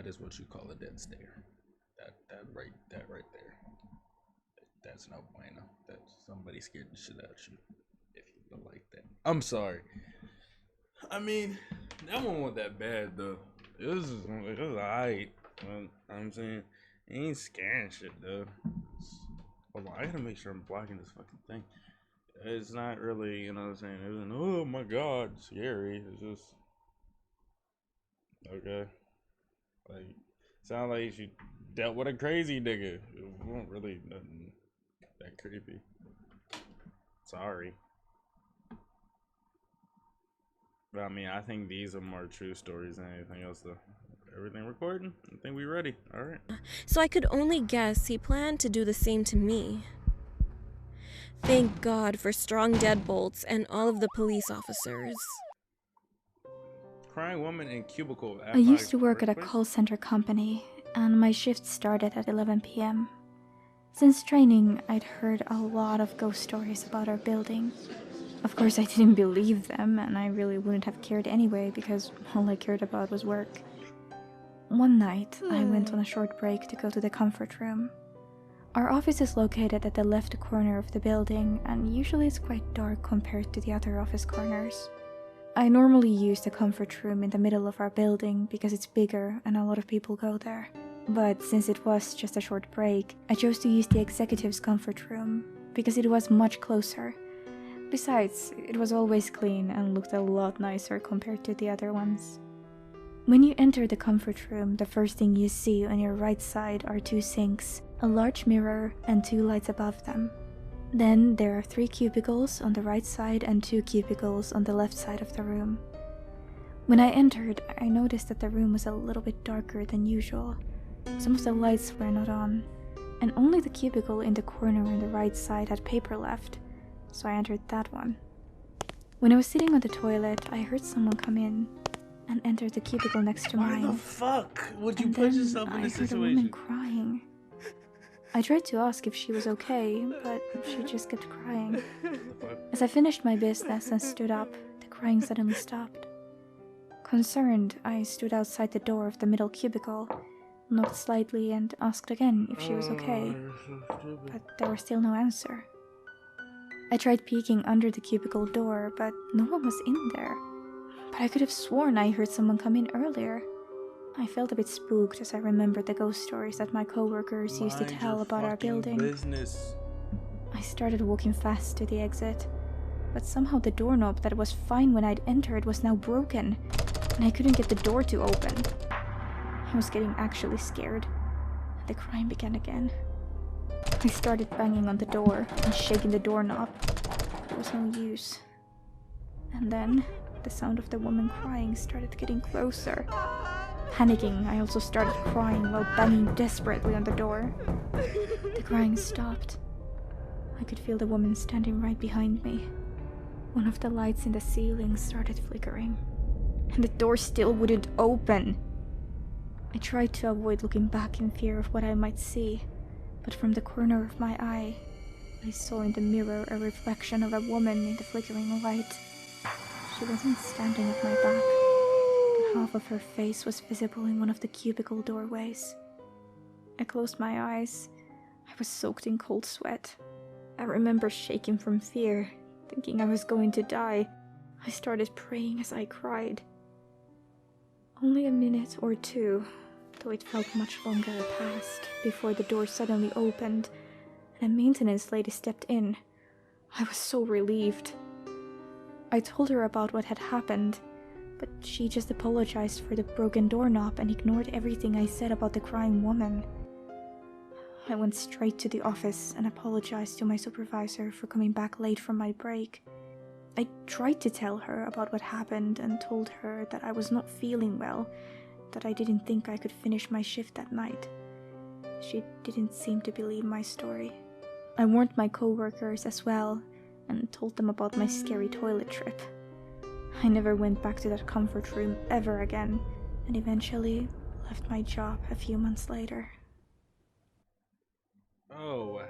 is what you call a dead stare. That right there. That's no bueno. That's somebody scared the shit out of you. If you feel like that. I'm sorry. I mean, that one wasn't that bad though. It was alright. I'm saying it ain't scaring shit though. Hold on, I gotta make sure I'm blocking this fucking thing. It's not really, you know what I'm saying? It wasn't, oh my god, scary. It's just okay. Like, sound like she dealt with a crazy nigga. It wasn't really nothing that creepy. Sorry. But I mean, I think these are more true stories than anything else though. Everything recording? I think we ready. Alright. So I could only guess he planned to do the same to me. Thank God for strong deadbolts and all of the police officers. Crying woman in cubicle at I used to my work at a workplace? call center company, and my shift started at 11 p.m. Since training, I'd heard a lot of ghost stories about our building. Of course, I didn't believe them, and I really wouldn't have cared anyway because all I cared about was work. One night, I went on a short break to go to the comfort room. Our office is located at the left corner of the building, and usually it's quite dark compared to the other office corners. I normally use the comfort room in the middle of our building because it's bigger and a lot of people go there. But since it was just a short break, I chose to use the executive's comfort room because it was much closer. Besides, it was always clean and looked a lot nicer compared to the other ones. When you enter the comfort room, the first thing you see on your right side are 2 sinks, a large mirror, and 2 lights above them. Then there are 3 cubicles on the right side and 2 cubicles on the left side of the room. When I entered, I noticed that the room was a little bit darker than usual. Some of the lights were not on, and only the cubicle in the corner on the right side had paper left, so I entered that one. When I was sitting on the toilet, I heard someone come in and enter the cubicle next to mine. Why the fuck would you And put then yourself in I this heard a woman situation? crying. I tried to ask if she was okay, but she just kept crying. As I finished my business and stood up, the crying suddenly stopped. Concerned, I stood outside the door of the middle cubicle, knocked slightly and asked again if she was okay, but there was still no answer. I tried peeking under the cubicle door, but no one was in there. But I could have sworn I heard someone come in earlier. I felt a bit spooked as I remembered the ghost stories that my coworkers used to Mind tell your about our fucking building. business. I started walking fast to the exit, but somehow the doorknob that was fine when I'd entered was now broken, and I couldn't get the door to open. I was getting actually scared. The crying began again. I started banging on the door and shaking the doorknob, but it was no use. And then the sound of the woman crying started getting closer. Panicking, I also started crying while banging desperately on the door. The crying stopped. I could feel the woman standing right behind me. One of the lights in the ceiling started flickering, and the door still wouldn't open. I tried to avoid looking back in fear of what I might see, but from the corner of my eye, I saw in the mirror a reflection of a woman in the flickering light. She wasn't standing at my back, but half of her face was visible in one of the cubicle doorways. I closed my eyes. I was soaked in cold sweat. I remember shaking from fear, thinking I was going to die. I started praying as I cried. Only a minute or 2, though it felt much longer, passed before the door suddenly opened and a maintenance lady stepped in. I was so relieved. I told her about what had happened, but she just apologized for the broken doorknob and ignored everything I said about the crying woman. I went straight to the office and apologized to my supervisor for coming back late from my break. I tried to tell her about what happened and told her that I was not feeling well, that I didn't think I could finish my shift that night. She didn't seem to believe my story. I warned my coworkers as well and told them about my scary toilet trip. I never went back to that comfort room ever again, and eventually left my job a few months later. Oh,